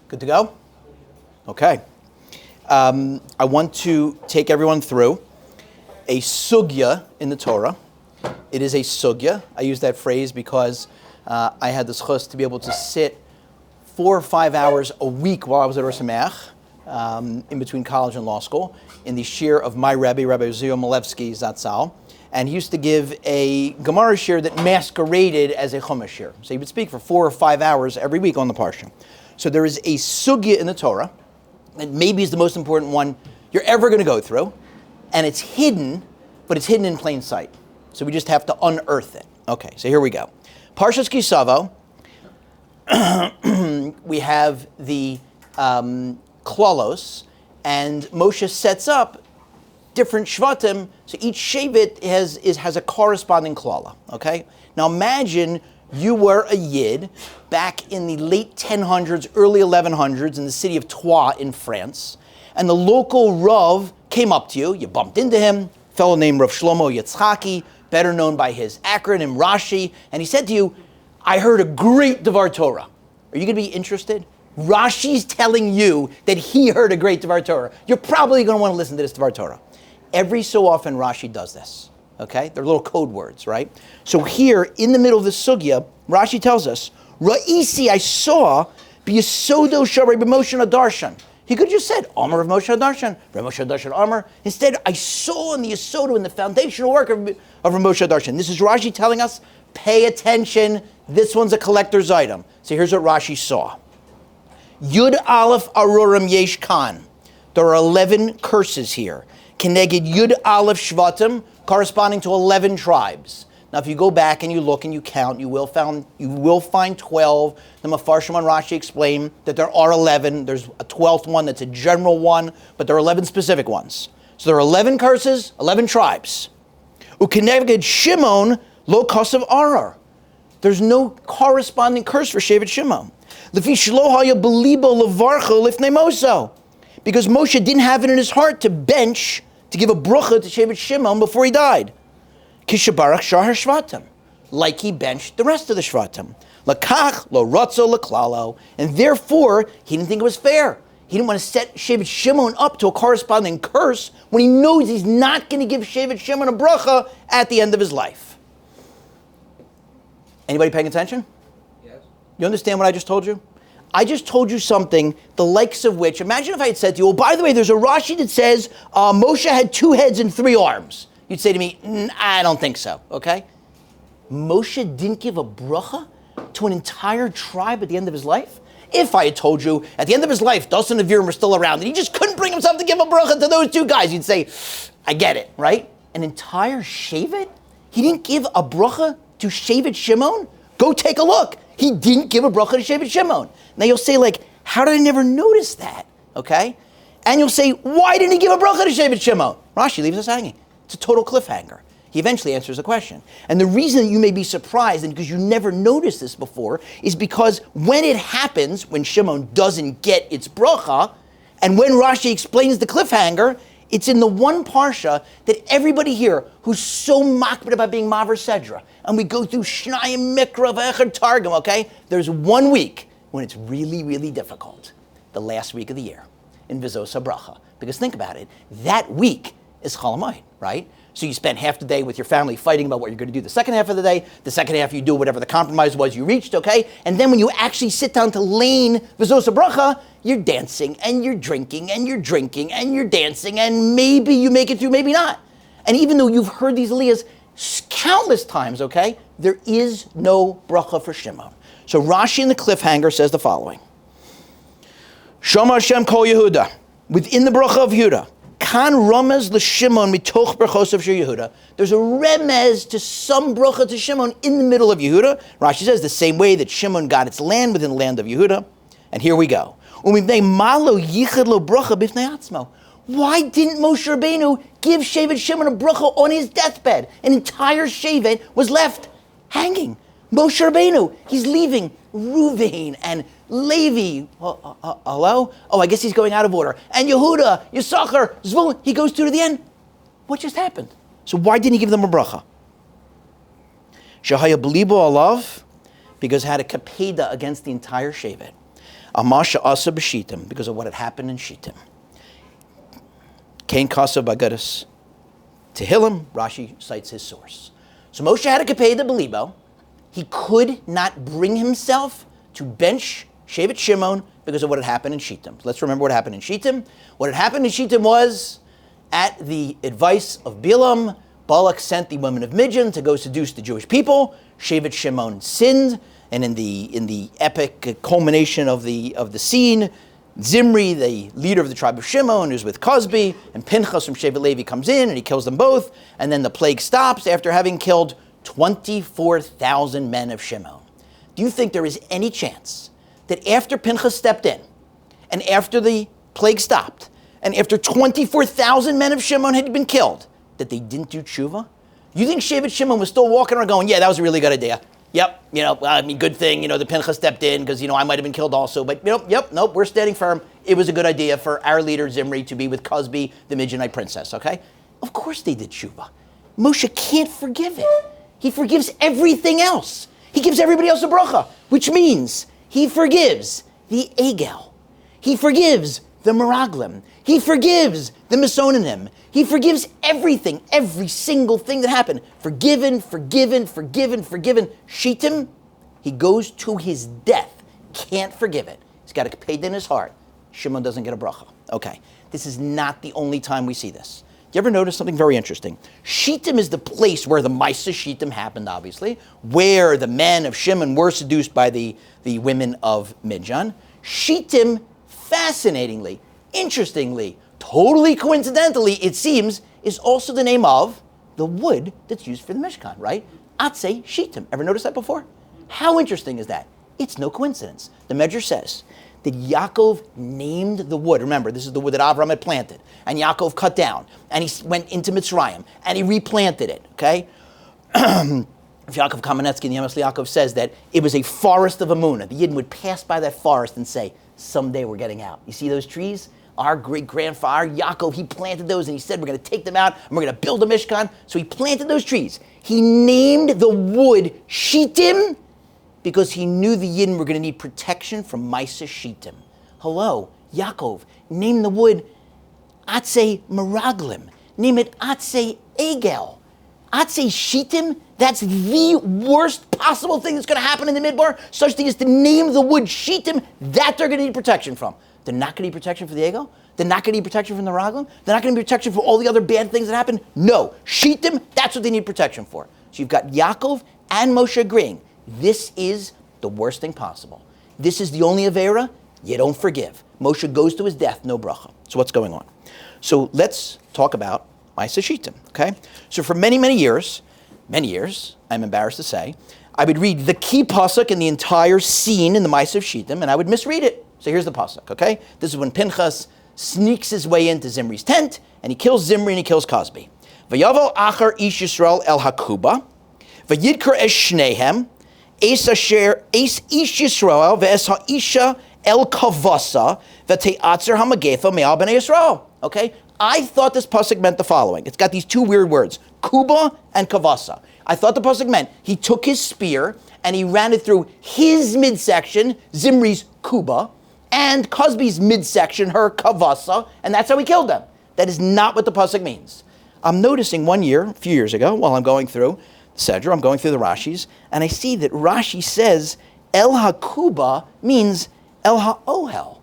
Good to go? Okay. I want to take everyone through a sugya in the Torah. It is a sugya. I use that phrase because I had the zchus to be able to sit 4 or 5 hours a week while I was at Rothenberg, in between college and law school, in the shir of my Rabbi Zio Malevsky Zatzal. And he used to give a Gemara shir that masqueraded as a Chumash shir. So he would speak for 4 or 5 hours every week on the Parsha. So there is a sugya in the Torah that maybe is the most important one you're ever going to go through. And it's hidden, but it's hidden in plain sight. So we just have to unearth it. Okay, so here we go. Parshas Kisavo, we have the klalos, and Moshe sets up different shvatim, so each shevet has a corresponding klala, okay? Now imagine you were a yid back in the late 1000s, early 1100s in the city of Troyes in France, and the local Rav came up to you, you bumped into him, a fellow named Rav Shlomo Yitzchaki, better known by his acronym Rashi, and he said to you, I heard a great Devar Torah. Are you going to be interested? Rashi's telling you that he heard a great Devar Torah. You're probably going to want to listen to this Devar Torah. Every so often Rashi does this, okay? They're little code words, right? So here, in the middle of the sugya, Rashi tells us, Ra'isi, I saw, b'yesodo sharei b'moshe Darshan. He could have just said, Amar of Moshe Darshan, Rav Moshe Darshan Amar. Instead, I saw in the yesodo, in the foundational work of Rav Moshe Darshan. This is Rashi telling us, pay attention, this one's a collector's item. So here's what Rashi saw. Yud Aleph Arorim Yesh Kan. There are 11 curses here. Keneged Yud Aleph Shvatim, corresponding to 11 tribes. Now, if you go back and you look and you count, you will find 12. The Mefarshim on Rashi explain that there are 11. There's a 12th one that's a general one, but there are 11 specific ones. So there are 11 curses, 11 tribes. Ukeneged Shimon Lo Kasav Arar. There's no corresponding curse for Shevet Shimon. Lefi Shlo Haya Belibo Levarcho Lifnei Moso. Because Moshe didn't have it in his heart to bench, to give a bracha to Shevet Shimon before he died. Kishabarach Shahar Shvatim. Like he benched the rest of the Shvatim. Lakach Lo Ratzo Leklalo. And therefore, he didn't think it was fair. He didn't want to set Shevet Shimon up to a corresponding curse when he knows he's not going to give Shevet Shimon a bracha at the end of his life. Anybody paying attention? Yes. You understand what I just told you? I just told you something, the likes of which, imagine if I had said to you, well, by the way, there's a Rashi that says Moshe had 2 heads and 3 arms. You'd say to me, I don't think so, okay? Moshe didn't give a bracha to an entire tribe at the end of his life? If I had told you, at the end of his life, Dasan and Aviram were still around, and he just couldn't bring himself to give a bracha to those 2 guys, you'd say, I get it, right? An entire shevet? He didn't give a bracha to Shevet Shimon? Go take a look. He didn't give a bracha to Shevet Shimon. Now you'll say, like, how did I never notice that? Okay? And you'll say, why didn't he give a bracha to Shevet Shimon? Rashi leaves us hanging. It's a total cliffhanger. He eventually answers the question. And the reason you may be surprised, and because you never noticed this before, is because when it happens, when Shimon doesn't get its bracha, and when Rashi explains the cliffhanger, it's in the one parsha that everybody here who's so mocked about being Maver Sedra, and we go through Shnayim Mikra V'Echad Targum, okay? There's 1 week when it's really, really difficult. The last week of the year, in Vizos HaBracha. Because think about it, that week is Chol Hamoed, right? So you spend half the day with your family fighting about what you're going to do the second half of the day. The second half you do whatever the compromise was you reached, okay? And then when you actually sit down to lane Vizos HaBracha, you're dancing and you're drinking and you're drinking and you're dancing and maybe you make it through, maybe not. And even though you've heard these aliyahs countless times, okay, there is no bracha for Shimon. So Rashi in the cliffhanger says the following. Shama Hashem Kol Yehuda. Within the bracha of Yehuda. Kan Ramez l'Shimon mitoch brachos of Yehuda. There's a remez to some bracha to Shimon in the middle of Yehuda. Rashi says the same way that Shimon got its land within the land of Yehuda. And here we go. Why didn't Moshe Rabbeinu give Shevet Shimon a bracha on his deathbed? An entire Shevet was left hanging. Moshe Rabbeinu, he's leaving Ruvain and Levi. Hello? Oh, I guess he's going out of order. And Yehuda, Yisachar, Zvulun, he goes through to the end. What just happened? So why didn't he give them a bracha? Shahaya Belibo Alav, because it had a kapeda against the entire Shevet. Amasha asa b'Shittim, because of what had happened in Shittim. Kain Kasa Bagadas Tehillim, Rashi cites his source. So Moshe had a kapei de belibo. He could not bring himself to bench Shevet Shimon because of what had happened in Shittim. So let's remember what happened in Shittim. What had happened in Shittim was, at the advice of Bilam, Balak sent the women of Midian to go seduce the Jewish people. Shevet Shimon sinned, and in the epic culmination of the scene, Zimri, the leader of the tribe of Shimon, is with Cosby, and Pinchas from Shevet Levi comes in and he kills them both, and then the plague stops after having killed 24,000 men of Shimon. Do you think there is any chance that after Pinchas stepped in, and after the plague stopped, and after 24,000 men of Shimon had been killed, that they didn't do tshuva? You think Shevet Shimon was still walking around going, yeah, that was a really good idea. Yep, good thing, the Pinchas stepped in because, I might have been killed also. But, nope, we're standing firm. It was a good idea for our leader, Zimri, to be with Cosby, the Midianite princess, okay? Of course they did tshuva. Moshe can't forgive it. He forgives everything else. He gives everybody else a bracha, which means he forgives the Egel. He forgives the Meraglim. He forgives the Mesonanim. He forgives everything, every single thing that happened. Forgiven, forgiven, forgiven, forgiven. Shittim, he goes to his death. Can't forgive it. He's got a paid in his heart. Shimon doesn't get a bracha. Okay, this is not the only time we see this. Do you ever notice something very interesting? Shittim is the place where the Maisa Shittim happened, obviously, where the men of Shimon were seduced by the women of Midian. Shittim, fascinatingly, interestingly, totally coincidentally, it seems, is also the name of the wood that's used for the Mishkan, right? Atzei Shittim. Ever notice that before? How interesting is that? It's no coincidence. The Medrash says that Yaakov named the wood. Remember, this is the wood that Avram had planted, and Yaakov cut down, and he went into Mitzrayim, and he replanted it, okay? Yaakov Kamenetsky in the Yemes Yaakov says that it was a forest of Amunah. The Yidden would pass by that forest and say, someday we're getting out. You see those trees? Our great-grandfather, Yaakov, he planted those, and he said, we're going to take them out, and we're going to build a Mishkan. So he planted those trees. He named the wood Shittim because he knew the Yidden were going to need protection from Maisa Shittim. Hello, Yaakov, name the wood Atzei Meraglim. Name it Atzei Egel. Atzei Shittim, that's the worst possible thing that's going to happen in the Midbar. Such thing as to name the wood Shittim, that they're going to need protection from. They're not going to need protection for the Egel. They're not going to need protection from the Raglim. They're not going to need protection for all the other bad things that happen. No, Shittim, that's what they need protection for. So you've got Yaakov and Moshe agreeing. This is the worst thing possible. This is the only Avera you don't forgive. Moshe goes to his death, no bracha. So what's going on? So let's talk about Maisa Shittim, okay? So for many, many years, I'm embarrassed to say, I would read the key pasuk in the entire scene in the Maisa of Shittim, and I would misread it. So here's the pasuk, okay? This is when Pinchas sneaks his way into Zimri's tent, and he kills Zimri and he kills Cosby. Vayavo achar ish Yisrael el hakuba, vayidkar es shnehem, es asher es ish Yisrael ve'es ha'isha el kavasa v'te'atzer hamagefa me'al b'nei Yisrael. Okay? I thought this pasuk meant the following. It's got these two weird words, kuba and kavasa. I thought the pasuk meant he took his spear and he ran it through his midsection, Zimri's kuba, and Cosby's midsection, her kavasa, and that's how he killed them. That is not what the pasuk means. I'm noticing one year, a few years ago, while I'm going through the Sedra, I'm going through the Rashis, and I see that Rashi says El HaKuba means El HaOhel,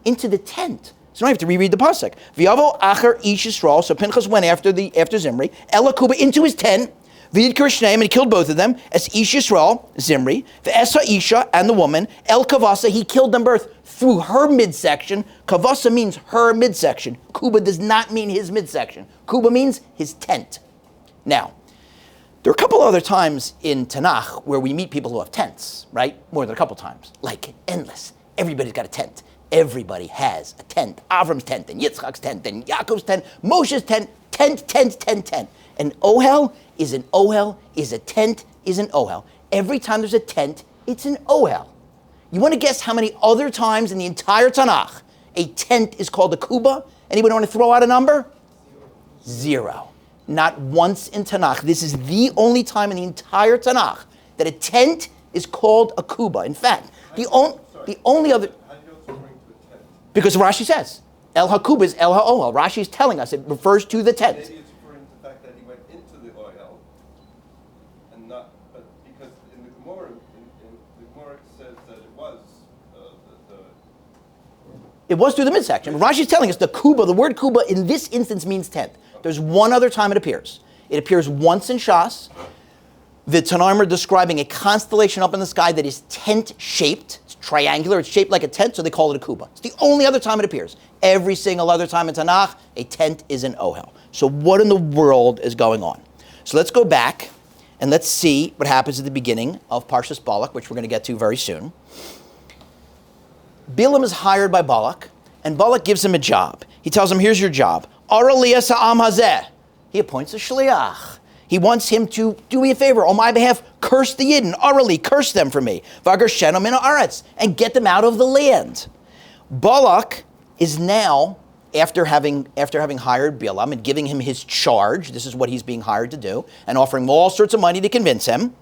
into the tent. So now I have to reread the pasuk. V'yavo acher ish Yisrael. So Pinchas went after Zimri. El HaKuba into his tent. V'yidkar shneim, and he killed both of them. Es ish Yisrael, Zimri. V'es ha'isha, and the woman. El kavasa, he killed them both through her midsection. Kavasa means her midsection. Kuba does not mean his midsection. Kuba means his tent. Now, there are a couple other times in Tanakh where we meet people who have tents, right? More than a couple times. Like, endless. Everybody's got a tent. Everybody has a tent. Avram's tent, and Yitzchak's tent, and Yaakov's tent, Moshe's tent, tent. An ohel is an ohel, is a tent, is an ohel. Every time there's a tent, it's an ohel. You want to guess how many other times in the entire Tanakh a tent is called a kuba? Anybody want to throw out a number? 0. Not once in Tanakh. This is the only time in the entire Tanakh that a tent is called a kuba. In fact, the only other... How do you know Because Rashi says, El HaKuba is El HaOhel. Rashi is telling us it refers to the tent. Maybe it's referring to the fact that he went into the oil, and not, but because in the Gemara, the Gemara says that it was It was through the midsection. Rashi is telling us the kuba, the word kuba in this instance means tent. There's one other time it appears. It appears once in Shas. The Tanaim are describing a constellation up in the sky that is tent-shaped. It's triangular. It's shaped like a tent, so they call it a kuba. It's the only other time it appears. Every single other time in Tanakh, a tent is an ohel. So what in the world is going on? So let's go back and let's see what happens at the beginning of Parshas Balak, which we're going to get to very soon. Bilam is hired by Balak, and Balak gives him a job. He tells him, here's your job. Ara liyas ha'am hazeh. He appoints a shliach. He wants him to do me a favor, on my behalf, curse the Yidden, Arali, curse them for me, Vagarsheno min haaretz, and get them out of the land. Balak is now, after having hired Bilam and giving him his charge, this is what he's being hired to do, and offering him all sorts of money to convince him.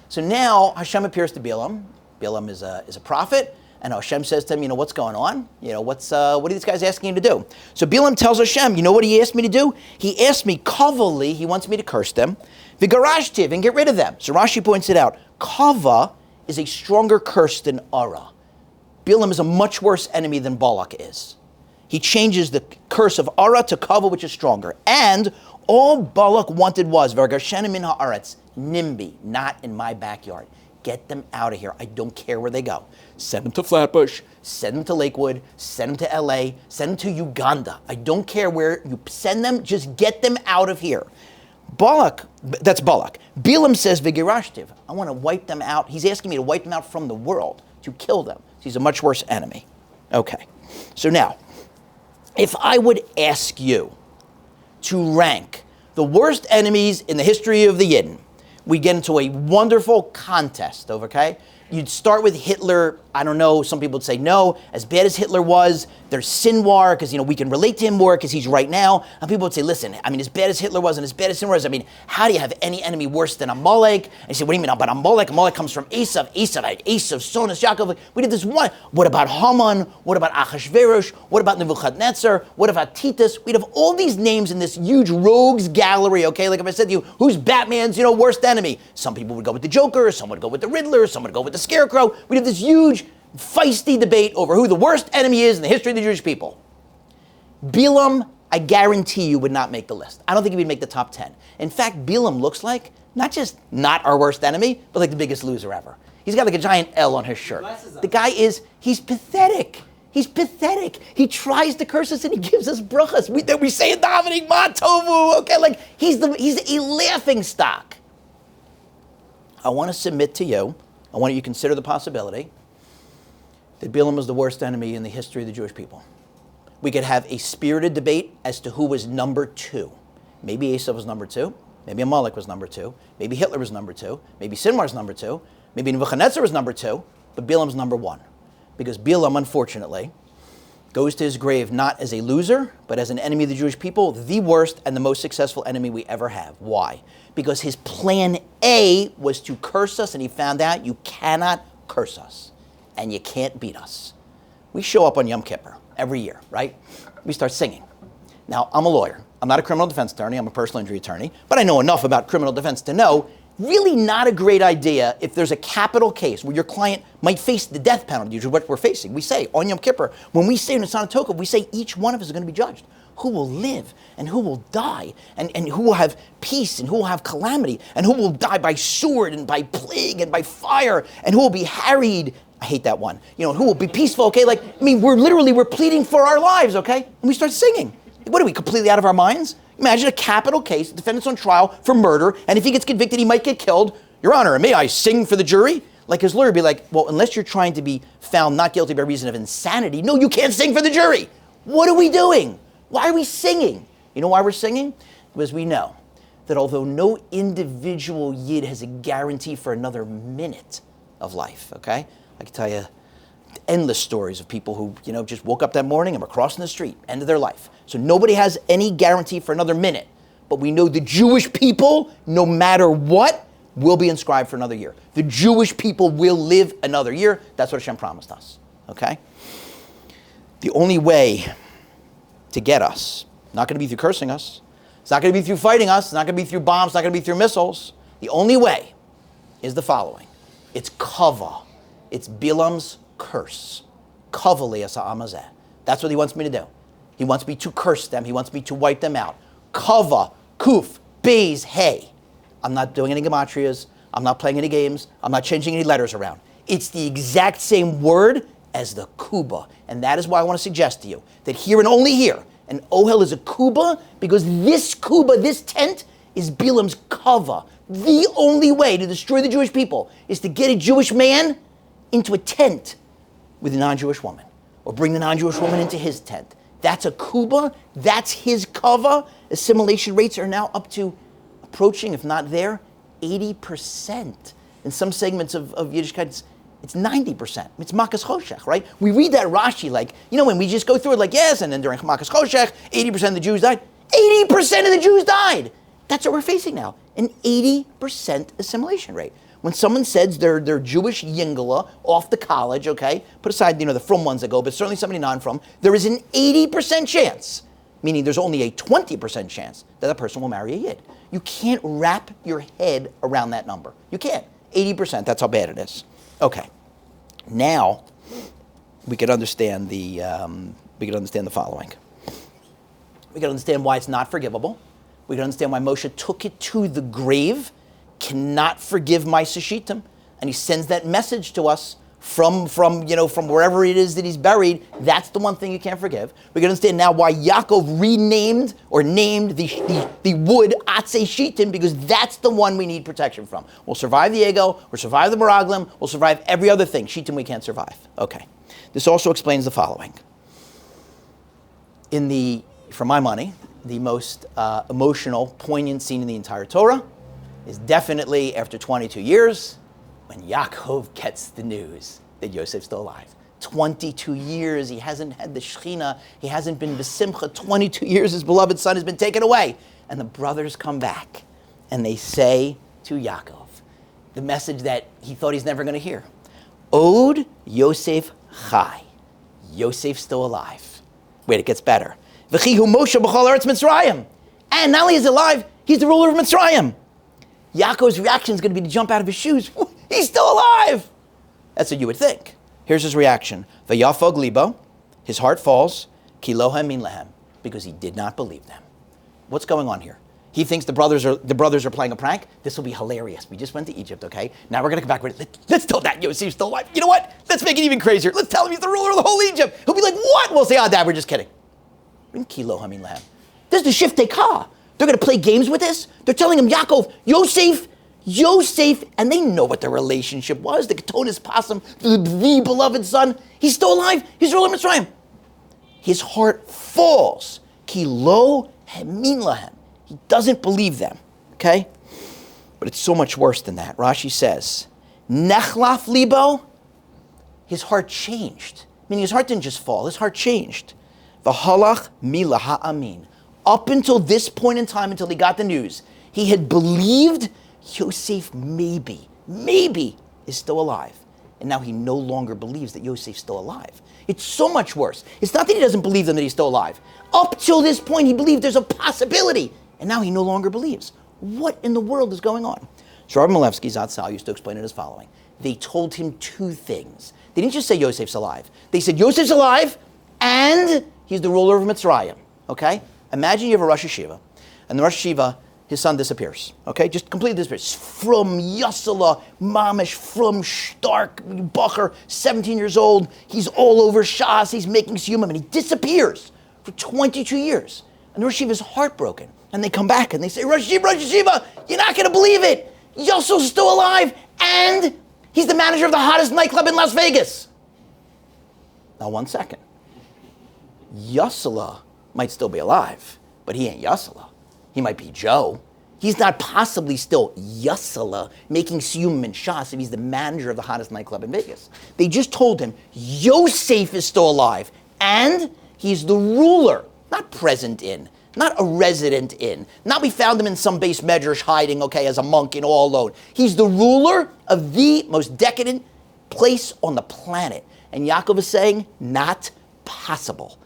So now Hashem appears to Bilam. Bilam is a prophet. And Hashem says to him, what's going on? What are these guys asking you to do? So Bilam tells Hashem, you know what he asked me to do? He asked me, kavali, he wants me to curse them, vigarashtiv, and get rid of them. So Rashi points it out. Kava is a stronger curse than Ara. Bilam is a much worse enemy than Balak is. He changes the curse of Ara to Kava, which is stronger. And all Balak wanted was, Vargashenim min haaretz, NIMBY, not in my backyard. Get them out of here. I don't care where they go. Send them to Flatbush, send them to Lakewood, send them to LA, send them to Uganda. I don't care where you send them, just get them out of here. Balak, that's Balak. Bilam says, Vigirashtiv, I want to wipe them out. He's asking me to wipe them out from the world, to kill them. He's a much worse enemy. Okay, so now, if I would ask you to rank the worst enemies in the history of the Yidden, we get into a wonderful contest, okay? You'd start with Hitler. I don't know, some people would say no. As bad as Hitler was, there's Sinwar, because, we can relate to him more because he's right now. And people would say, listen, as bad as Hitler was and as bad as Sinwar was, how do you have any enemy worse than Amalek? And you say, what do you mean about Amalek? Amalek comes from Esav, Sonas, Yaakov. We did this one. What about Haman? What about Achashverosh? What about Nebuchadnezzar? What about Titus? We'd have all these names in this huge rogues gallery, okay? Like if I said to you, who's Batman's, worst enemy? Some people would go with the Joker, some would go with the Riddler, some would go with the Scarecrow. We'd have this huge feisty debate over who the worst enemy is in the history of the Jewish people. Bilam, I guarantee you, would not make the list. I don't think he would make the top 10. In fact, Bilam looks like not just not our worst enemy, but like the biggest loser ever. He's got like a giant L on his shirt. The guy he's pathetic. He's pathetic. He tries to curse us and he gives us brachas. We say in davening, Ma Tovu, okay? Like, he's a laughing stock. I want to submit to you, I want you to consider the possibility that Bilam was the worst enemy in the history of the Jewish people. We could have a spirited debate as to who was number 2. Maybe Esau was number 2. Maybe Amalek was number 2. Maybe Hitler was number 2. Maybe Sinwar's number 2. Maybe Nebuchadnezzar was number 2. But Bilam's number 1. Because Bilam, unfortunately, goes to his grave not as a loser, but as an enemy of the Jewish people, the worst and the most successful enemy we ever have. Why? Because his plan A was to curse us, and he found out you cannot curse us, and you can't beat us. We show up on Yom Kippur every year, right? We start singing. Now, I'm a lawyer. I'm not a criminal defense attorney. I'm a personal injury attorney. But I know enough about criminal defense to know really not a great idea if there's a capital case where your client might face the death penalty, which is what we're facing. We say on Yom Kippur, when we say Nitzana Tokov, we say each one of us is going to be judged. Who will live and who will die and who will have peace and who will have calamity and who will die by sword and by plague and by fire and who will be harried. I hate that one. Who will be peaceful, okay? We're pleading for our lives, okay? And we start singing. What are we, completely out of our minds? Imagine a capital case, the defendant's on trial for murder, and if he gets convicted, he might get killed. Your Honor, may I sing for the jury? Like his lawyer would be like, well, unless you're trying to be found not guilty by reason of insanity, no, you can't sing for the jury. What are we doing? Why are we singing? You know why we're singing? Because we know that although no individual Yid has a guarantee for another minute of life, okay? I can tell you endless stories of people who, just woke up that morning and were crossing the street, end of their life. So nobody has any guarantee for another minute. But we know the Jewish people, no matter what, will be inscribed for another year. The Jewish people will live another year. That's what Hashem promised us, okay? The only way to get us, not going to be through cursing us, it's not going to be through fighting us, it's not going to be through bombs, it's not going to be through missiles. The only way is the following. It's kava. It's Bilam's curse. Kava le'asa amazeh. That's what he wants me to do. He wants me to curse them. He wants me to wipe them out. Kava, kuf, beis, hey. I'm not doing any gematrias. I'm not playing any games. I'm not changing any letters around. It's the exact same word as the kuba. And that is why I want to suggest to you that here and only here, an ohel is a kuba because this kuba, this tent, is Bilam's kava. The only way to destroy the Jewish people is to get a Jewish man into a tent with a non-Jewish woman, or bring the non-Jewish woman into his tent. That's a kuba. That's his kava. Assimilation rates are now up to approaching, if not there, 80%. In some segments of Yiddishkeit, it's 90%. It's Makas Choshech, right? We read that Rashi like, when we just go through it like, yes, and then during Makas Choshech, 80% of the Jews died. 80% of the Jews died. That's what we're facing now, an 80% assimilation rate. When someone says they're Jewish yingala off the college, okay, put aside, the from ones that go, but certainly somebody non-from, there is an 80% chance, meaning there's only a 20% chance that a person will marry a Yid. You can't wrap your head around that number. You can't. 80%, that's how bad it is. Okay, now we can understand the following. We can understand why it's not forgivable. We can understand why Moshe took it to the grave, cannot forgive my Seshitim, and he sends that message to us from wherever it is that he's buried. That's the one thing you can't forgive. We can understand now why Yaakov renamed or named the wood Atzei Shittim, because that's the one we need protection from. We'll survive the ego, we'll survive the Meraglim, we'll survive every other thing. Shittim we can't survive. Okay. This also explains the following. For my money, the most emotional, poignant scene in the entire Torah is definitely after 22 years when Yaakov gets the news that Yosef's still alive. 22 years, he hasn't had the Shechina, he hasn't been B'simcha. 22 years, his beloved son has been taken away. And the brothers come back and they say to Yaakov the message that he thought he's never going to hear. Od Yosef Chai. Yosef's still alive. Wait, it gets better. V'chihu Moshe b'chol eretz Mitzrayim. And not only is he alive, he's the ruler of Mitzrayim. Yaakov's reaction is going to be to jump out of his shoes. He's still alive. That's what you would think. Here's his reaction. V'yafog libo, his heart falls, ki lo hamin lehem, because he did not believe them. What's going on here? He thinks the brothers are playing a prank. This will be hilarious. We just went to Egypt, okay? Now we're going to come back with it. Let's tell that Yosef's still alive. You know what? Let's make it even crazier. Let's tell him he's the ruler of the whole Egypt. He'll be like, what? We'll say, Dad, we're just kidding. Ki lo hamin lehem. This is the shiftei ka. They're going to play games with this. They're telling him, Yaakov, Yosef, and they know what their relationship was. The Ketonis Pasam, the beloved son. He's still alive. He's ruler of Mitzrayim. His heart falls. Ki lo hamin lahem. He doesn't believe them. Okay? But it's so much worse than that. Rashi says, Nechlaf libo, his heart changed. Meaning his heart didn't just fall, his heart changed. V'halach milah ha'amin. Up until this point in time, until he got the news, he had believed Yosef maybe is still alive. And now he no longer believes that Yosef's still alive. It's so much worse. It's not that he doesn't believe them that he's still alive. Up till this point, he believed there's a possibility. And now he no longer believes. What in the world is going on? So Rabbi Malevsky Zatzal used to explain it as following. They told him two things. They didn't just say Yosef's alive. They said Yosef's alive and he's the ruler of Mitzrayim. Okay? Imagine you have a Rosh Hashiva, and the Rosh Hashiva, his son disappears. Okay? Just completely disappears. From Yasala, Mamish, from Stark, Bacher, 17 years old. He's all over Shas. He's making Siyumim, and he disappears for 22 years. And the Rosh Hashiva is heartbroken. And they come back and they say, Rosh Hashiva, you're not going to believe it. Yosef's still alive, and he's the manager of the hottest nightclub in Las Vegas. Now, 1 second. Yasala might still be alive, but he ain't Yasala. He might be Joe. He's not possibly still Yasala making Siyum and Shas if he's the manager of the hottest nightclub in Vegas. They just told him Yosef is still alive and he's the ruler, not present in, not a resident in, not we found him in some base medrash hiding, okay, as a monk in all alone. He's the ruler of the most decadent place on the planet. And Yaakov is saying, not possible.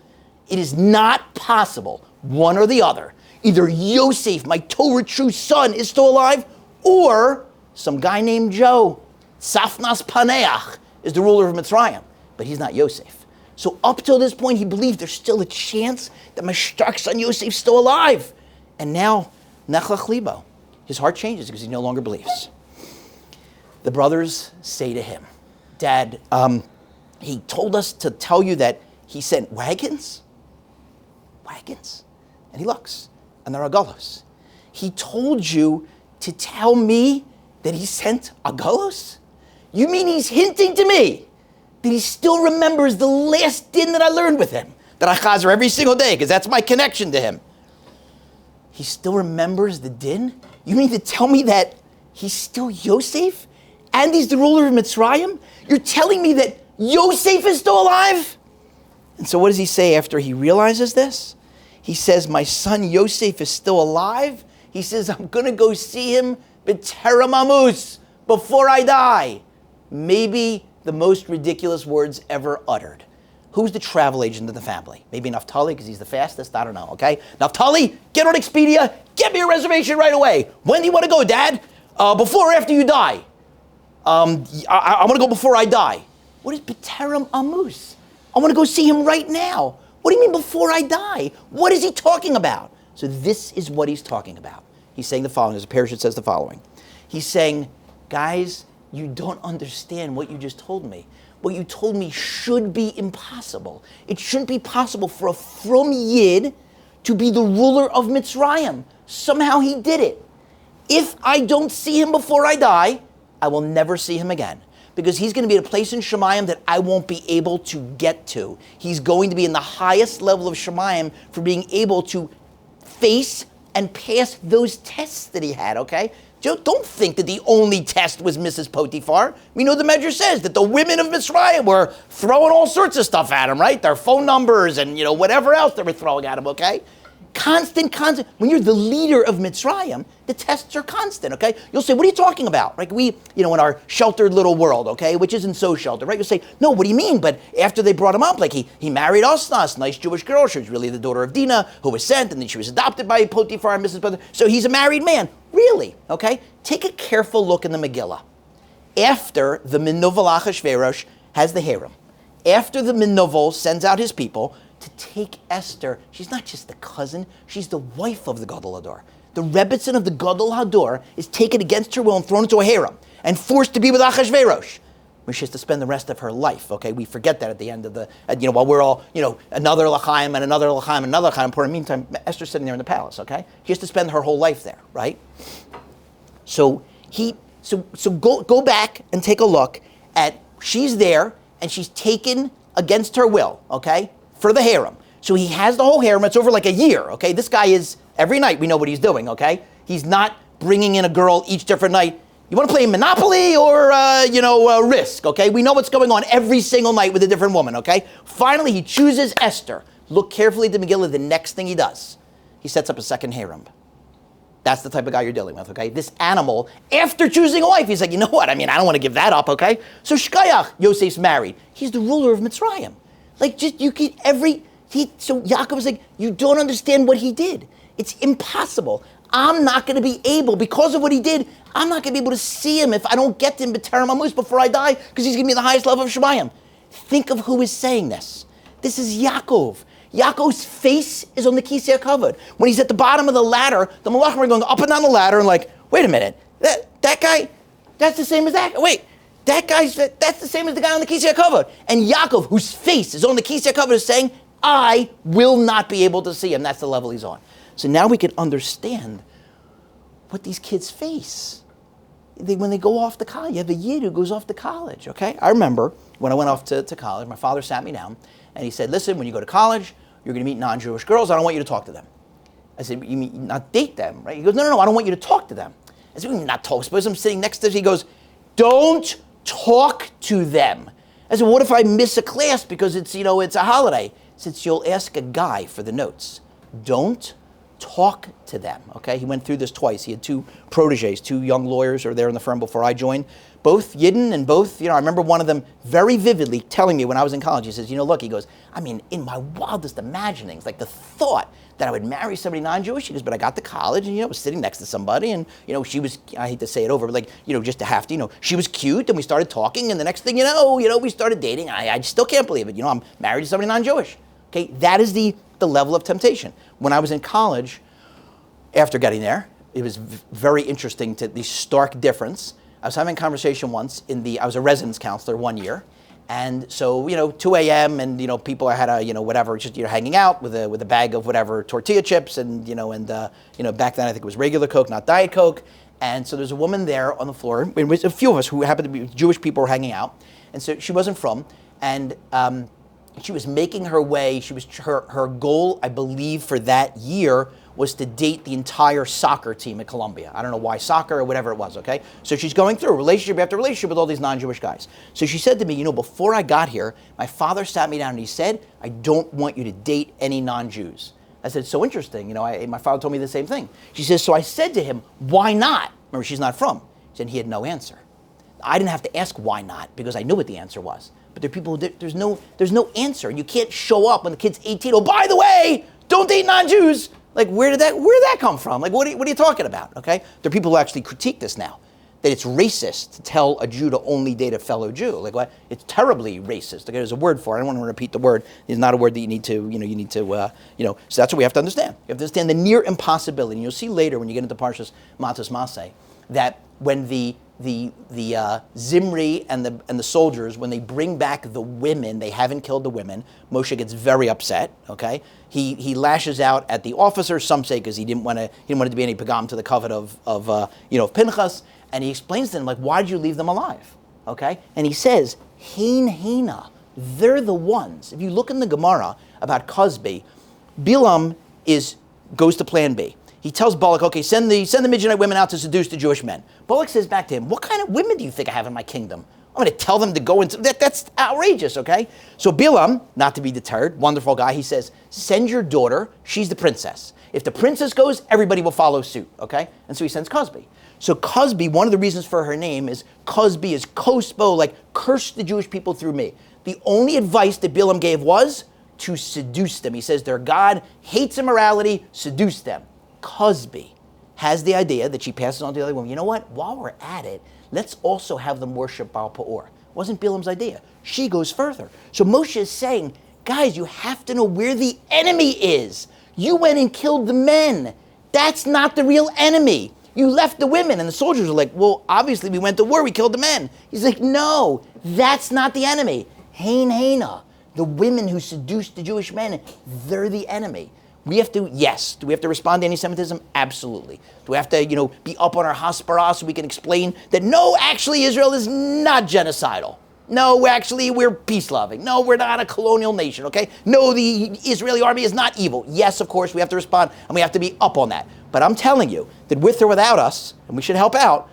It is not possible, one or the other. Either Yosef, my Torah true son, is still alive, or some guy named Joe, Safnas Paneach, is the ruler of Mitzrayim. But he's not Yosef. So up till this point, he believed there's still a chance that my stark son Yosef's still alive. And now, Nechlach Libo, his heart changes because he no longer believes. The brothers say to him, Dad, he told us to tell you that he sent wagons? Wagons? And he looks, and they're agalos. He told you to tell me that he sent agalos? You mean he's hinting to me that he still remembers the last din that I learned with him, that I chazer every single day, because that's my connection to him. He still remembers the din? You mean to tell me that he's still Yosef? And he's the ruler of Mitzrayim? You're telling me that Yosef is still alive? And so what does he say after he realizes this? He says, my son Yosef is still alive. He says, I'm going to go see him b'terem amus, before I die. Maybe the most ridiculous words ever uttered. Who's the travel agent of the family? Maybe Naphtali, because he's the fastest? I don't know, okay? Naphtali, get on Expedia, get me a reservation right away. When do you want to go, Dad? Before or after you die? I want to go before I die. What is b'terem amus? I want to go see him right now. What do you mean before I die? What is he talking about? So this is what he's talking about. He's saying the following, as a parashut says the following. He's saying, guys, you don't understand what you just told me. What you told me should be impossible. It shouldn't be possible for a from Yid to be the ruler of Mitzrayim. Somehow he did it. If I don't see him before I die, I will never see him again. Because he's going to be at a place in Shemayim that I won't be able to get to. He's going to be in the highest level of Shemayim for being able to face and pass those tests that he had, okay? Don't think that the only test was Mrs. Potiphar. We know the Medrash says that the women of Mitzrayim were throwing all sorts of stuff at him, right? Their phone numbers and, whatever else they were throwing at him, okay? Constant. When you're the leader of Mitzrayim, the tests are constant, okay? You'll say, what are you talking about? Like we, in our sheltered little world, okay, which isn't so sheltered, right? You'll say, no, what do you mean? But after they brought him up, like he married Osnas, nice Jewish girl. She was really the daughter of Dinah, who was sent, and then she was adopted by Potiphar and Mrs. Potiphar. So he's a married man. Really, okay? Take a careful look in the Megillah. After the Minovel Achashverosh has the harem, after the Minovel sends out his people to take Esther, she's not just the cousin, she's the wife of the Gadol Hador. The Rebbetzin of the Gadol Hador is taken against her will and thrown into a harem and forced to be with Achashverosh, where she has to spend the rest of her life, okay? We forget that at the end of the, while we're all, another L'chaim and another L'chaim and another L'chaim. For the meantime, Esther's sitting there in the palace, okay? She has to spend her whole life there, right? So go back and take a look at, she's there and she's taken against her will, okay? For the harem. So he has the whole harem. It's over like a year, okay? This guy is, every night we know what he's doing, okay? He's not bringing in a girl each different night. You want to play Monopoly or, Risk, okay? We know what's going on every single night with a different woman, okay? Finally, he chooses Esther. Look carefully at the Megillah. The next thing he does, he sets up a second harem. That's the type of guy you're dealing with, okay? This animal, after choosing a wife, he's like, you know what? I don't want to give that up, okay? So Shkayach, Yosef's married. He's the ruler of Mitzrayim. Like, so Yaakov is like, you don't understand what he did. It's impossible. I'm not going to be able, because of what he did, I'm not going to be able to see him if I don't get to him b'terem amus before I die, because he's going to be the highest level of Shemayim. Think of who is saying this. This is Yaakov. Yaakov's face is on the Kisei HaKavod. When he's at the bottom of the ladder, the Malachim are going up and down the ladder and like, wait a minute, that guy, that's the same as that. Wait. That's the same as the guy on the Kisei HaKavod. And Yaakov, whose face is on the Kisei HaKavod, is saying, I will not be able to see him. That's the level he's on. So now we can understand what these kids face. When they go off to college, you have a Yid who goes off to college, okay? I remember when I went off to college, my father sat me down, and he said, listen, when you go to college, you're going to meet non-Jewish girls. I don't want you to talk to them. I said, you mean not date them, right? He goes, no, I don't want you to talk to them. I said, not talk. Suppose I'm sitting next to him. He goes, don't talk to them. I said, what if I miss a class because it's a holiday? Since you'll ask a guy for the notes. Don't talk to them, okay? He went through this twice. He had two proteges, two young lawyers who were there in the firm before I joined. both Yidden and both, I remember one of them very vividly telling me when I was in college, he says, look, he goes, I mean, in my wildest imaginings, like the thought that I would marry somebody non-Jewish, he goes, but I got to college and, was sitting next to somebody and, she was, I hate to say it over, but like, just to have to, she was cute and we started talking and the next thing we started dating. I still can't believe it. I'm married to somebody non-Jewish. Okay, that is the level of temptation. When I was in college, after getting there, it was very interesting to the stark difference. I was having a conversation once I was a residence counselor 1 year. And so, 2 a.m. and, people I had whatever, just, hanging out with a bag of whatever tortilla chips and, back then I think it was regular Coke, not Diet Coke. And so there's a woman there on the floor. It was a few of us who happened to be Jewish people were hanging out. And so she wasn't from. And she was making her way. Her goal, I believe, for that year was to date the entire soccer team at Columbia. I don't know why soccer or whatever it was, okay? So she's going through relationship after relationship with all these non-Jewish guys. So she said to me, before I got here, my father sat me down and he said, I don't want you to date any non-Jews. I said, so interesting. My father told me the same thing. She says, so I said to him, why not? Remember, she's not from. She said he had no answer. I didn't have to ask why not because I knew what the answer was. But there are people who there's no answer. You can't show up when the kid's 18. Oh, by the way, don't date non-Jews. Like, where did that come from? Like, what are you talking about? Okay, there are people who actually critique this now, that it's racist to tell a Jew to only date a fellow Jew. Like, what? It's terribly racist. Okay, there's a word for it. I don't want to repeat the word. It's not a word that you need to, So that's what we have to understand. You have to understand the near impossibility. And you'll see later when you get into Parshas Matos Maseh that when the Zimri and the soldiers, when they bring back the women, they haven't killed the women. Moshe gets very upset. Okay, he lashes out at the officers. Some say because he didn't want it to be any pagam to the covet of Pinchas, and he explains to them like, why did you leave them alive? Okay, and he says, Hein Hina, they're the ones. If you look in the Gemara about Cosby, Bilam goes to Plan B. He tells Balak, okay, send the Midianite women out to seduce the Jewish men. Balak says back to him, what kind of women do you think I have in my kingdom? I'm going to tell them to go into that's outrageous, okay? So Bilam, not to be deterred, wonderful guy, he says, send your daughter, she's the princess. If the princess goes, everybody will follow suit, okay? And so he sends Cosby. So Cosby, one of the reasons for her name is Cosby is Kosbo, like curse the Jewish people through me. The only advice that Bilam gave was to seduce them. He says their God hates immorality, seduce them. Cosby has the idea that she passes on to the other woman. You know what? While we're at it, let's also have them worship Baal Peor. It wasn't Bilam's idea. She goes further. So Moshe is saying, guys, you have to know where the enemy is. You went and killed the men. That's not the real enemy. You left the women. And the soldiers are like, well, obviously we went to war. We killed the men. He's like, no, that's not the enemy. Hein Hena, the women who seduced the Jewish men, they're the enemy. We have to, yes. Do we have to respond to anti-Semitism? Absolutely. Do we have to, be up on our haspara so we can explain that no, actually Israel is not genocidal. No, we're peace-loving. No, we're not a colonial nation, okay? No, the Israeli army is not evil. Yes, of course, we have to respond, and we have to be up on that. But I'm telling you that with or without us, and we should help out,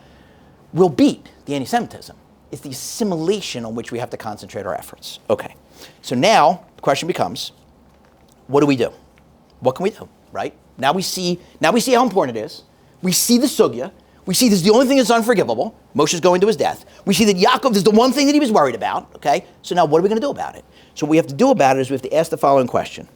we'll beat the anti-Semitism. It's the assimilation on which we have to concentrate our efforts. Okay. So now, the question becomes, what do we do? What can we do, right? Now we see how important it is. We see the sugya. We see this is the only thing that's unforgivable. Moshe's going to his death. We see that Yaakov is the one thing that he was worried about, okay? So now what are we going to do about it? So what we have to do about it is we have to ask the following question.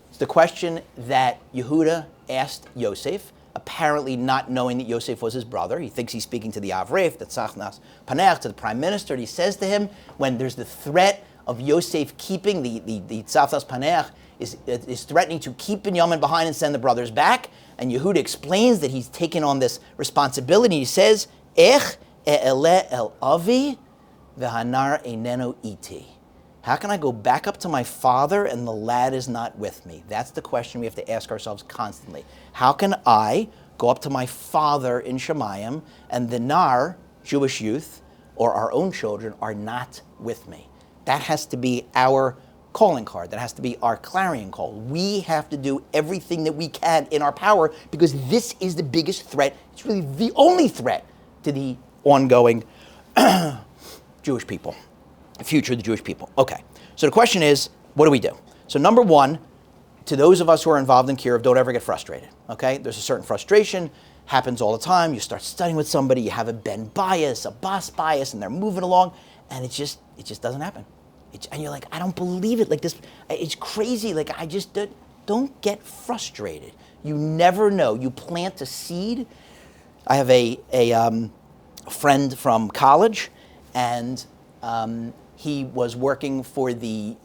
It's the question that Yehuda asked Yosef, apparently not knowing that Yosef was his brother. He thinks he's speaking to the Avref, the Tzachnas Panech, to the prime minister. And he says to him, when there's the threat of Yosef keeping the Tzachnas Panech, is threatening to keep Binyamin behind and send the brothers back. And Yehuda explains that he's taken on this responsibility. He says, Ech e'ele el avi v'hanar eineno iti. How can I go back up to my father and the lad is not with me? That's the question we have to ask ourselves constantly. How can I go up to my father in Shemayim and the nar, Jewish youth, or our own children are not with me? That has to be our calling card. That has to be our clarion call. We have to do everything that we can in our power because this is the biggest threat. It's really the only threat to the ongoing Jewish people, the future of the Jewish people. Okay, so the question is, what do we do? So number one, to those of us who are involved in Kiruv, don't ever get frustrated, okay? There's a certain frustration. happens all the time. You start studying with somebody, you have a Ben bias, a boss bias, and they're moving along, and it just doesn't happen. And you're like, I don't believe it. Like this, it's crazy. Like I just don't get frustrated. You never know. You plant a seed. I have a friend from college, and he was working for the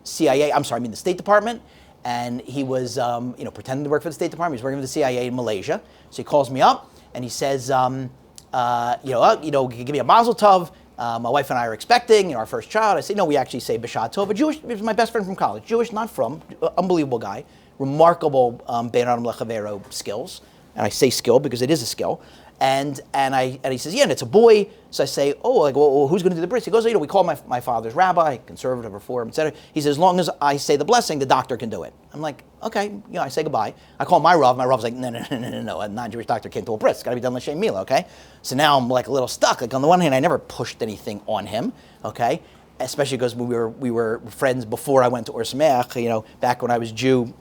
CIA. The State Department, and he was pretending to work for the State Department. He was working for the CIA in Malaysia. So he calls me up and he says, give me a mazel tov. My wife and I are expecting our first child. I say, no, we actually say b'shad tov. A Jewish, he was my best friend from college. Jewish, not from, unbelievable guy, remarkable ben adam lechavero skills. And I say skill because it is a skill. And he says, yeah, and it's a boy. So I say, well, who's going to do the bris? He goes, we call my father's rabbi, conservative, reform, etc. He says, as long as I say the blessing, the doctor can do it. I'm like, okay, I say goodbye. I call my rav. My rav's like, no, a non-Jewish doctor can't do a bris. It's got to be done l'shem mila, okay? So now I'm like a little stuck. Like on the one hand, I never pushed anything on him, okay? Especially because we were friends before I went to Or Sameach, back when I was Jew,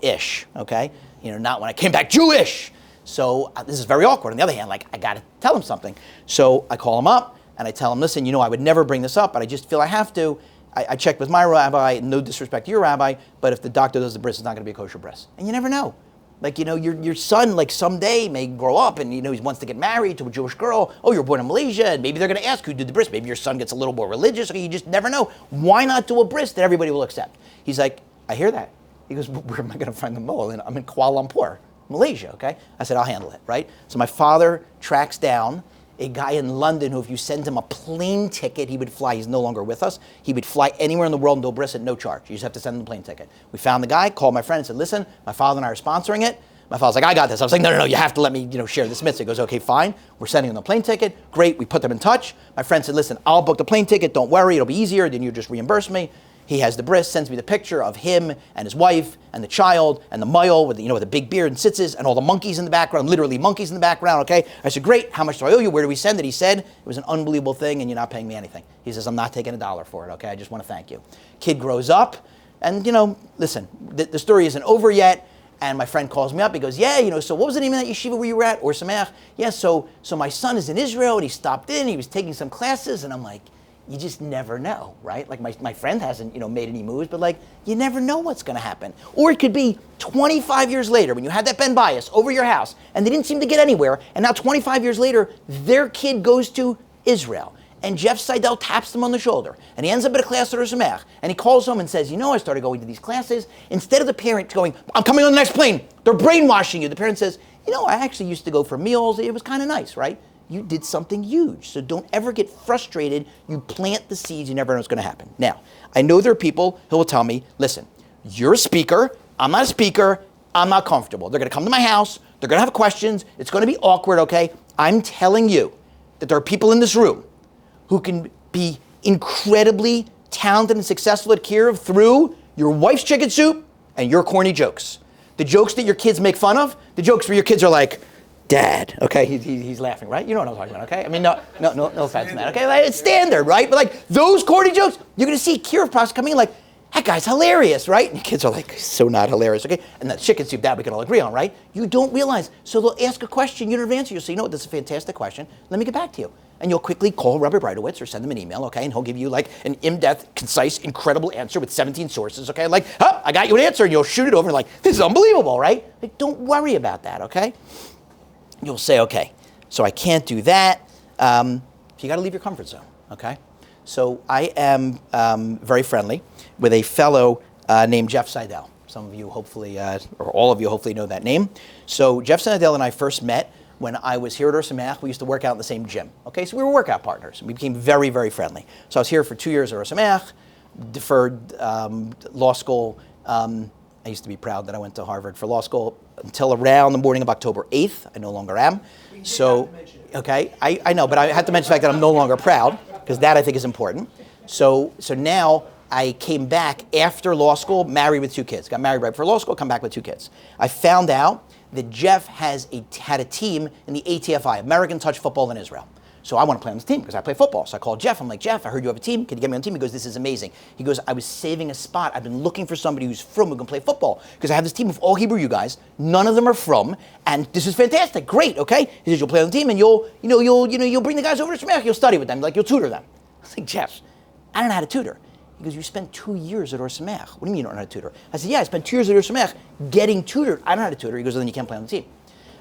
ish, okay? Not when I came back Jewish. So this is very awkward. On the other hand, I got to tell him something. So I call him up and I tell him, listen, I would never bring this up, but I just feel I have to. I checked with my rabbi, no disrespect to your rabbi, but if the doctor does the bris, it's not going to be a kosher bris. And you never know. Your son, someday may grow up and, he wants to get married to a Jewish girl. Oh, you're born in Malaysia, and maybe they're going to ask who did the bris. Maybe your son gets a little more religious. You just never know. Why not do a bris that everybody will accept? He's like, I hear that. He goes, where am I going to find the mole? And I'm in Kuala Lumpur, Malaysia, okay? I said, I'll handle it, right? So my father tracks down a guy in London who, if you send him a plane ticket, he would fly. He's no longer with us. He would fly anywhere in the world and do a bris at no charge. You just have to send him a plane ticket. We found the guy, called my friend and said, listen, my father and I are sponsoring it. My father's like, I got this. I was like, no, you have to let me, share this mitzvah. He goes, okay, fine. We're sending him the plane ticket. Great, we put them in touch. My friend said, listen, I'll book the plane ticket. Don't worry, it'll be easier. Then you just reimburse me. He has the bris, sends me the picture of him and his wife and the child and the mayol with with the big beard and tzitzis and all the monkeys in the background, literally monkeys in the background, okay? I said, great, how much do I owe you? Where do we send it? He said, it was an unbelievable thing and you're not paying me anything. He says, I'm not taking $1 for it, okay? I just want to thank you. Kid grows up and, listen, the story isn't over yet. And my friend calls me up. He goes, yeah, so what was the name of that yeshiva where you were at? Or Sameach? Yeah, so my son is in Israel and he stopped in. He was taking some classes. And I'm like, you just never know, right? My friend hasn't, made any moves, but you never know what's going to happen. Or it could be 25 years later when you had that Ben bias over your house and they didn't seem to get anywhere. And now 25 years later, their kid goes to Israel. And Jeff Seidel taps them on the shoulder. And he ends up at a class at Rothenberg. And he calls home and says, I started going to these classes. Instead of the parent going, I'm coming on the next plane. They're brainwashing you. The parent says, I actually used to go for meals. It was kind of nice, right? You did something huge. So don't ever get frustrated. You plant the seeds. You never know what's going to happen. Now, I know there are people who will tell me, listen, you're a speaker. I'm not a speaker. I'm not comfortable. They're going to come to my house. They're going to have questions. It's going to be awkward, okay? I'm telling you that there are people in this room who can be incredibly talented and successful at Kiev through your wife's chicken soup and your corny jokes. The jokes that your kids make fun of, the jokes where your kids are like, Dad, okay, he's laughing, right? You know what I'm talking about, okay? I mean, no offense, man, okay? It's standard, right? But those corny jokes, you're gonna see Kiev prospects coming in that guy's hilarious, right? And the kids are so not hilarious, okay? And that chicken soup, that we can all agree on, right? You don't realize. So they'll ask a question, you don't answer. You'll say, what, that's a fantastic question. Let me get back to you. And you'll quickly call Rabbi Breitowitz or send him an email, okay? And he'll give you an in-depth, concise, incredible answer with 17 sources, okay? I got you an answer, and you'll shoot it over and this is unbelievable, right? Don't worry about that, okay? You'll say, okay, so I can't do that. You got to leave your comfort zone, okay? So I am very friendly with a fellow named Jeff Seidel. Some of you hopefully, or all of you hopefully know that name. So Jeff Seidel and I first met when I was here at Or Sameach. We used to work out in the same gym, okay? So we were workout partners. We became very, very friendly. So I was here for 2 years at Or Sameach, deferred law school. I used to be proud that I went to Harvard for law school until around the morning of October 8th. I no longer am. So, okay, I know, but I had to mention the fact that I'm no longer proud, because that I think is important. So now I came back after law school, married with 2 kids. Got married right before law school, come back with 2 kids. I found out that Jeff had a team in the ATFI, American Touch Football in Israel. So I want to play on this team because I play football. So I called Jeff. I'm like, Jeff, I heard you have a team. Can you get me on the team? He goes, this is amazing. He goes, I was saving a spot. I've been looking for somebody who's from who can play football because I have this team of all Hebrew you guys. None of them are from, and this is fantastic. Great, okay? He says, you'll play on the team and you'll bring the guys over to Shemach. You'll study with them, like you'll tutor them. I was like, Jeff, I don't know how to tutor. He goes, you spent 2 years at Or Samech. What do you mean you don't know how to tutor? I said, yeah, I spent 2 years at Or Samech getting tutored. I don't know how to tutor. He goes, well, then you can't play on the team.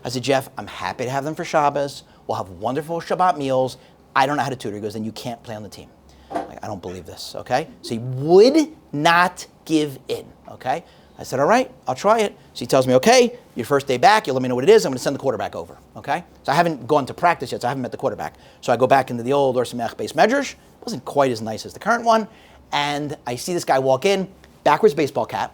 I said, Jeff, I'm happy to have them for Shabbos. We'll have wonderful Shabbat meals. I don't know how to tutor. He goes, then you can't play on the team. I'm like, I don't believe this, okay? So he would not give in, okay? I said, all right, I'll try it. So he tells me, okay, your first day back, you'll let me know what it is. I'm going to send the quarterback over, okay? So I haven't gone to practice yet, so I haven't met the quarterback. So I go back into the old Or Samech base medrash. It wasn't quite as nice as the current one. And I see this guy walk in, backwards baseball cap,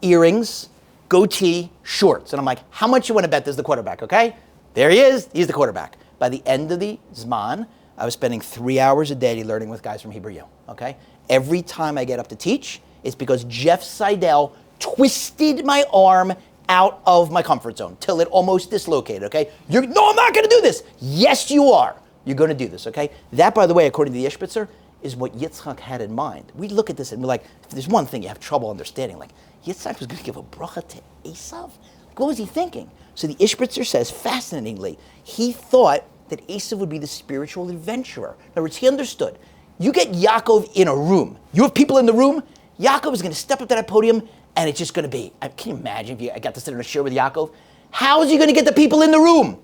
earrings, goatee, shorts. And I'm like, how much you want to bet this is the quarterback, okay? There he is. He's the quarterback. By the end of the Zman, I was spending 3 hours a day learning with guys from Hebrew U, okay? Every time I get up to teach, it's because Jeff Seidel twisted my arm out of my comfort zone till it almost dislocated, okay? No, I'm not going to do this. Yes, you are. You're going to do this, okay? That, by the way, according to the Ishbitzer, is what Yitzchak had in mind. We look at this and we're like, if there's one thing you have trouble understanding, like, Yitzchak was going to give a bracha to Esav? Like, what was he thinking? So the Ishbitzer says, fascinatingly, he thought that Esav would be the spiritual adventurer. In other words, he understood. You get Yaakov in a room. You have people in the room. Yaakov is going to step up to that podium, and it's just going to be, can you imagine if I got to sit in a chair with Yaakov? How is he going to get the people in the room?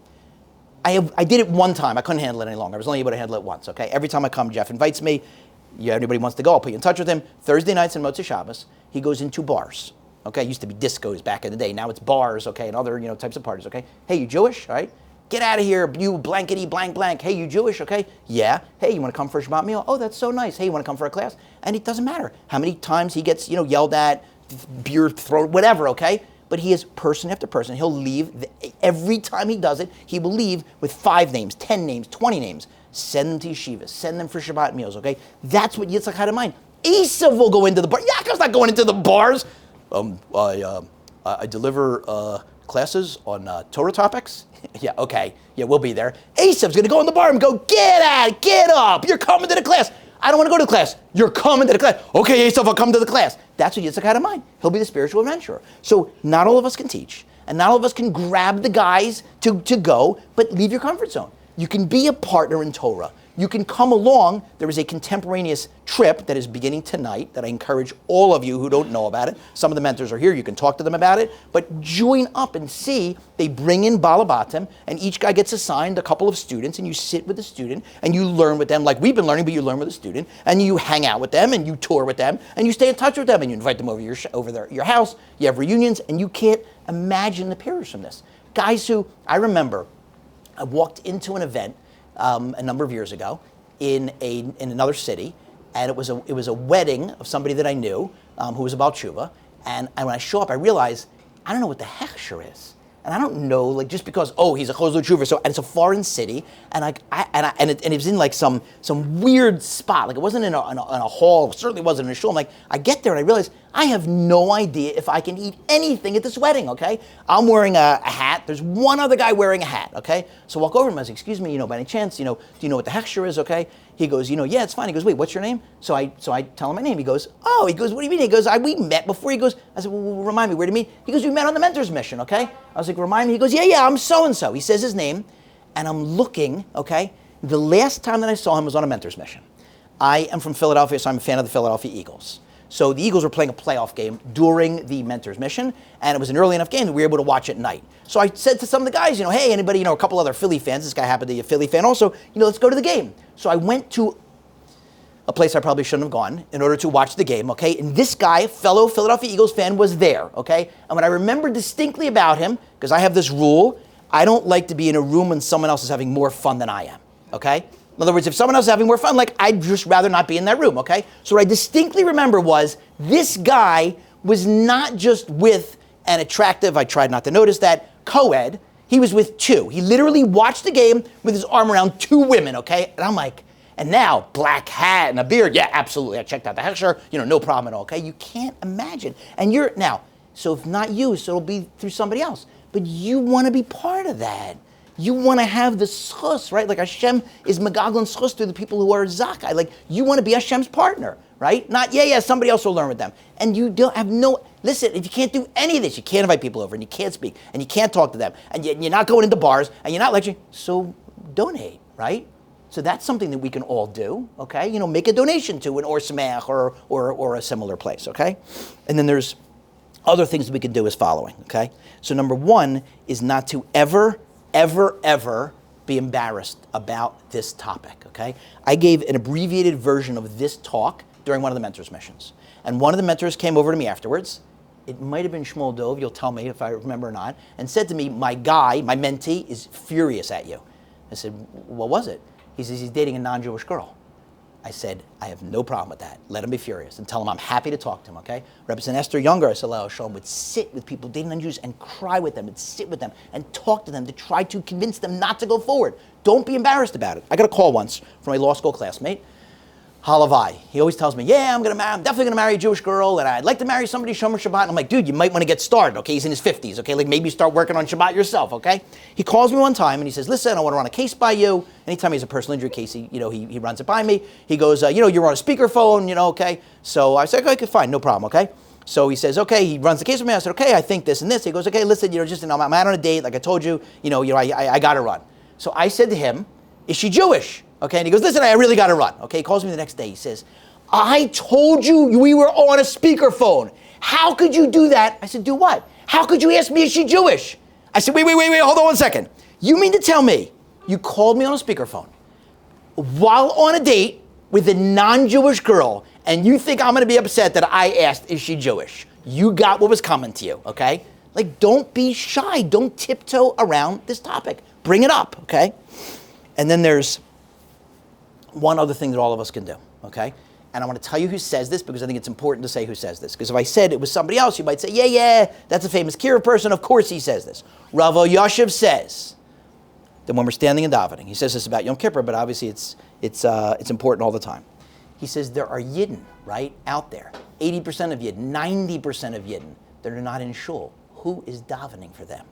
I did it one time. I couldn't handle it any longer. I was only able to handle it once, okay? Every time I come, Jeff invites me. Anybody wants to go, I'll put you in touch with him. Thursday nights and Motzei Shabbos, he goes into bars, okay? It used to be discos back in the day. Now it's bars, okay, and other types of parties, okay? Hey, you Jewish, all right? Get out of here, you blankety blank blank. Hey, you Jewish, okay? Yeah. Hey, you want to come for a Shabbat meal? Oh, that's so nice. Hey, you want to come for a class? And it doesn't matter how many times he gets, yelled at, beer thrown, whatever, okay? But he is person after person. He'll leave, every time he does it, he will leave with 5 names, 10 names, 20 names. Send them to yeshivas, send them for Shabbat meals, okay? That's what Yitzchak had in mind. Esav will go into the bar. Yaakov's not going into the bars. I deliver classes on Torah topics. Yeah, okay. Yeah, we'll be there. Esav's going to go in the bar and go, get up. You're coming to the class. I don't want to go to the class. You're coming to the class. Okay, Esav, I'll come to the class. That's what Yitzchak had in mind. He'll be the spiritual adventurer. So not all of us can teach, and not all of us can grab the guys to go, but leave your comfort zone. You can be a partner in Torah. You can come along. There is a contemporaneous trip that is beginning tonight that I encourage all of you who don't know about it. Some of the mentors are here. You can talk to them about it. But join up and see. They bring in Balabatim, and each guy gets assigned a couple of students, and you sit with the student, and you learn with them like we've been learning, but you learn with a student, and you hang out with them, and you tour with them, and you stay in touch with them, and you invite them over your house. You have reunions, and you can't imagine the periods from this. Guys who, I remember, I walked into an event a number of years ago in another city, and it was a wedding of somebody that I knew who was about tshuva. And when I show up, I realize I don't know what the hechsher is, and I don't know, like, just because he's a chozlo tshuva, so, and it's a foreign city, and it was in like some weird spot, like it wasn't in a hall, certainly wasn't in a shul. I'm like, I get there and I realize I have no idea if I can eat anything at this wedding, okay? I'm wearing a hat. There's one other guy wearing a hat, okay? So I walk over to him, I say, excuse me, by any chance, do you know what the hechsher is, okay? He goes, yeah, it's fine. He goes, wait, what's your name? So I tell him my name. He goes, what do you mean? He goes, we met before. He goes, I said, well, remind me, where did we meet? He goes, we met on the Mentor's Mission, okay? I was like, remind me. He goes, yeah, I'm so-and-so. He says his name, and I'm looking, okay? The last time that I saw him was on a Mentor's Mission. I am from Philadelphia, so I'm a fan of the Philadelphia Eagles. So the Eagles were playing a playoff game during the Mentor's Mission, and it was an early enough game that we were able to watch at night. So I said to some of the guys, hey, anybody, a couple other Philly fans, this guy happened to be a Philly fan also, let's go to the game. So I went to a place I probably shouldn't have gone in order to watch the game, okay? And this guy, fellow Philadelphia Eagles fan, was there, okay? And what I remember distinctly about him, because I have this rule, I don't like to be in a room when someone else is having more fun than I am, okay? In other words, if someone else is having more fun, I'd just rather not be in that room, okay? So what I distinctly remember was this guy was not just with an attractive, I tried not to notice that, co-ed. He was with 2. He literally watched the game with his arm around 2 women, okay? And I'm like, and now, black hat and a beard, yeah, absolutely. I checked out the hechsher, no problem at all, okay? You can't imagine. And so if not you, so it'll be through somebody else. But you want to be part of that. You want to have the schus, right? Like Hashem is megaglin schus to the people who are zakai. Like you want to be Hashem's partner, right? Not, somebody else will learn with them. And you don't have listen, if you can't do any of this, you can't invite people over and you can't speak and you can't talk to them and you're not going into bars and you're not lecturing, so donate, right? So that's something that we can all do, okay? Make a donation to an Or Sameach or a similar place, okay? And then there's other things that we can do as following, okay? So number one is not to ever be embarrassed about this topic, okay? I gave an abbreviated version of this talk during one of the mentors' missions. And one of the mentors came over to me afterwards. It might have been Shmuel Dov, you'll tell me if I remember or not, and said to me, my mentee is furious at you. I said, what was it? He says, he's dating a non-Jewish girl. I said, I have no problem with that. Let him be furious and tell him I'm happy to talk to him, okay? Representative Esther Younger, Shalom, would sit with people dating non-Jews and cry with them and sit with them and talk to them to try to convince them not to go forward. Don't be embarrassed about it. I got a call once from a law school classmate, Halavai. He always tells me, I'm definitely going to marry a Jewish girl, and I'd like to marry somebody Shomer Shabbat. And I'm like, dude, you might want to get started, okay? He's in his 50s, okay? Like maybe start working on Shabbat yourself, okay? He calls me one time and he says, listen, I want to run a case by you. Anytime he has a personal injury case, he runs it by me. He goes, you're on a speakerphone, okay? So I said, okay, fine, no problem, okay? So he says, okay, he runs the case with me. I said, okay, I think this and this. He goes, okay, listen, I'm out on a date, like I told you, I got to run. So I said to him, is she Jewish? Okay, and he goes, listen, I really got to run. Okay, he calls me the next day. He says, I told you we were on a speakerphone. How could you do that? I said, do what? How could you ask me, is she Jewish? I said, wait, hold on one second. You mean to tell me you called me on a speakerphone while on a date with a non-Jewish girl and you think I'm going to be upset that I asked, is she Jewish? You got what was coming to you, okay? Like, don't be shy. Don't tiptoe around this topic. Bring it up, okay? And then there's one other thing that all of us can do, okay? And I want to tell you who says this because I think it's important to say who says this. Because if I said it was somebody else, you might say, that's a famous Kira person. Of course he says this. Rav Elyashiv says that when we're standing and davening, he says this about Yom Kippur, but obviously it's important all the time. He says there are Yidden, right, out there. 80% of Yidden, 90% of Yidden that are not in shul. Who is davening for them?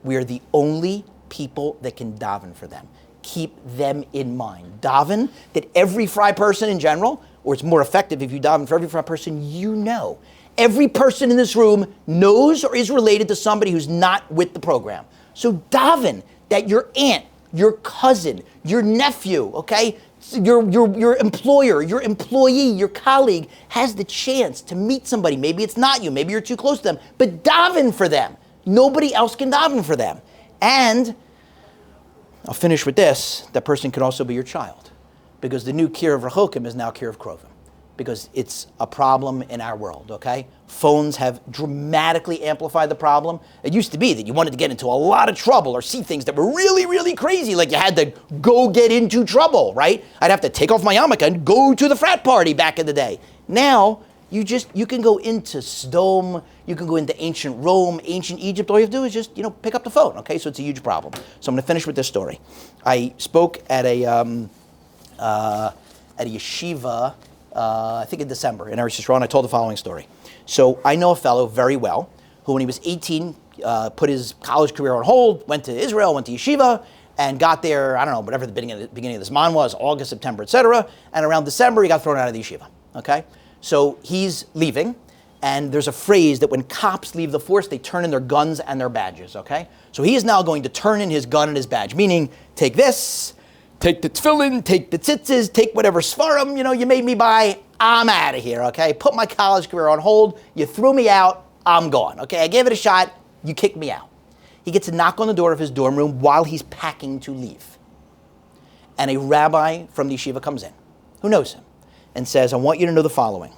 We are the only people that can daven for them. Keep them in mind. Daven that every fry person in general, or it's more effective if you daven for every fry person you know. Every person in this room knows or is related to somebody who's not with the program. So daven that your aunt, your cousin, your nephew, okay, your employer, your employee, your colleague has the chance to meet somebody. Maybe it's not you, maybe you're too close to them, but daven for them. Nobody else can daven for them. And I'll finish with this. That person could also be your child, because the new Kir of Rechokim is now Kir of Krovim, because it's a problem in our world, okay? Phones have dramatically amplified the problem. It used to be that you wanted to get into a lot of trouble or see things that were really, really crazy, like you had to go get into trouble, right? I'd have to take off my yarmulke and go to the frat party back in the day. Now, you can go into Sodom, you can go into ancient Rome, ancient Egypt. All you have to do is just, pick up the phone, okay? So it's a huge problem. So I'm going to finish with this story. I spoke at a yeshiva, I think in December, in Eretz Yisrael, and I told the following story. So I know a fellow very well who, when he was 18, put his college career on hold, went to Israel, went to yeshiva, and got there, I don't know, whatever the beginning of this month was, August, September, etc. And around December, he got thrown out of the yeshiva, okay? So he's leaving, and there's a phrase that when cops leave the force, they turn in their guns and their badges, okay? So he is now going to turn in his gun and his badge, meaning take this, take the tefillin, take the tzitzis, take whatever svarim, you made me buy, I'm out of here, okay? Put my college career on hold, you threw me out, I'm gone, okay? I gave it a shot, you kicked me out. He gets a knock on the door of his dorm room while he's packing to leave. And a rabbi from the yeshiva comes in, who knows him, and says, I want you to know the following.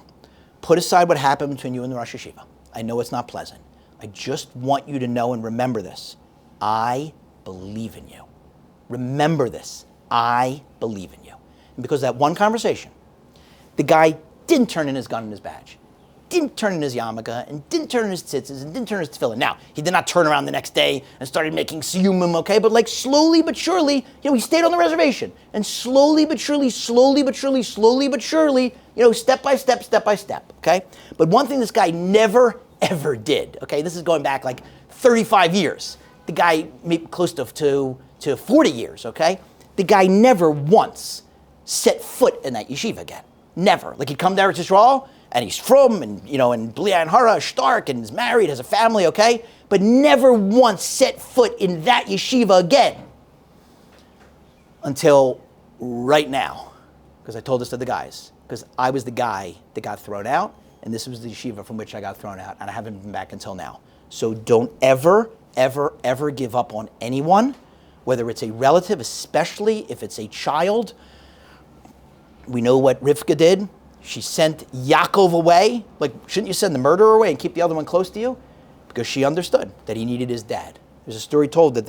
Put aside what happened between you and the Rosh Yeshiva. I know it's not pleasant. I just want you to know and remember this. I believe in you. Remember this. I believe in you. And because of that one conversation, the guy didn't turn in his gun and his badge, didn't turn in his yarmulke, and didn't turn in his tzitzis, and didn't turn in his tefillin. Now, he did not turn around the next day and started making siyumim, okay? But like slowly but surely, he stayed on the reservation. And slowly but surely, step by step, okay? But one thing this guy never, ever did, okay? This is going back like 35 years. The guy, maybe close to to 40 years, okay? The guy never once set foot in that yeshiva again. Never. Like, he'd come to Eretz Yisrael, and he's from, and, you know, and Bli Ayin Hara, Stark, and is married, has a family, okay? But never once set foot in that yeshiva again. Until right now. Because I told this to the guys. Because I was the guy that got thrown out, and this was the yeshiva from which I got thrown out, and I haven't been back until now. So don't ever, ever, ever give up on anyone, whether it's a relative, especially if it's a child. We know what Rivka did. She sent Yaakov away. Like, shouldn't you send the murderer away and keep the other one close to you? Because she understood that he needed his dad. There's a story told that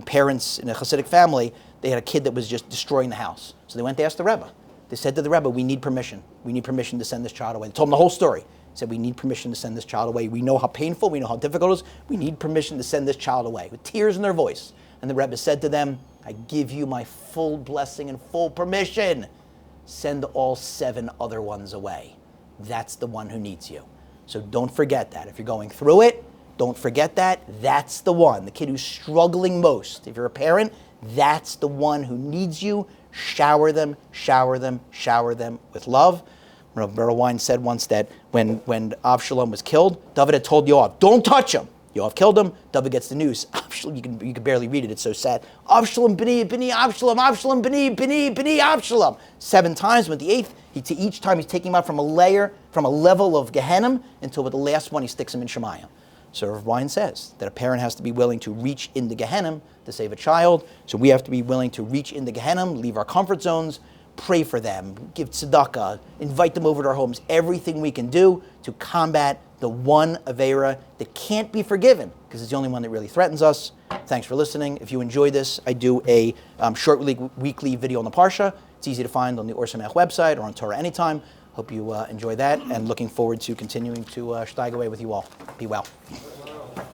parents in a Hasidic family, they had a kid that was just destroying the house. So they went to ask the Rebbe. They said to the Rebbe, we need permission. We need permission to send this child away. They told him the whole story. They said, we need permission to send this child away. We know how painful, we know how difficult it is. We need permission to send this child away, with tears in their voice. And the Rebbe said to them, I give you my full blessing and full permission. Send all 7 other ones away. That's the one who needs you. So don't forget that. If you're going through it, don't forget that. That's the one. The kid who's struggling most. If you're a parent, that's the one who needs you. Shower them, shower them, shower them with love. Rav Berlwein said once that when Avshalom was killed, David had told Yoav, don't touch him. Yoav killed him. David gets the news. Avshalom, you can barely read it. It's so sad. Avshalom, b'ni, b'ni, Avshalom, Avshalom, b'ni, b'ni, b'ni, Avshalom. 7 times. With the 8th, each time he's taking him out from a level of Gehenna, until with the last one he sticks him in Shemayim. So Rav Wein says that a parent has to be willing to reach into Gehenna to save a child. So we have to be willing to reach into Gehenna, leave our comfort zones, pray for them, give tzedakah, invite them over to our homes, everything we can do to combat the one Aveira that can't be forgiven, because it's the only one that really threatens us. Thanks for listening. If you enjoyed this, I do a short weekly video on the Parsha. It's easy to find on the Or Sameach website or on Torah Anytime. Hope you enjoy that, and looking forward to continuing to steig away with you all. Be well.